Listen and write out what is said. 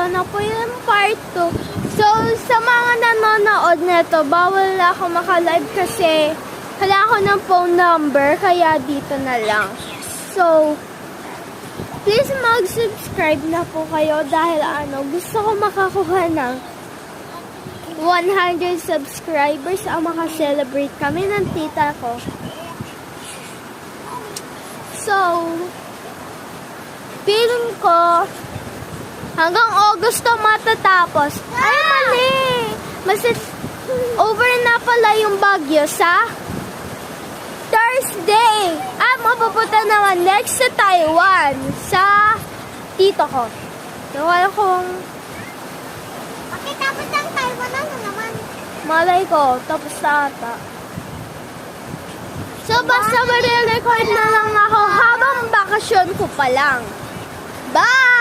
ito na po yung part 2. So, sa mga nanonood nito, bawal na ako makalive kasi wala ako ng phone number, kaya dito na lang. So, please mag-subscribe na po kayo dahil gusto ko makakuha ng 100 subscribers ang maka-celebrate kami ng tita ko. So, feeling ko hanggang August to matatapos. Ay, mali! Over na pala yung bagyo sa Thursday. Mapupunta naman next sa Taiwan sa tito ko. So, wala kong... Okay, tapos ang Taiwan ano naman? Malay ko, tapos na ata. So, basta mag-record na lang ako habang bakasyon ko pa lang. Bye!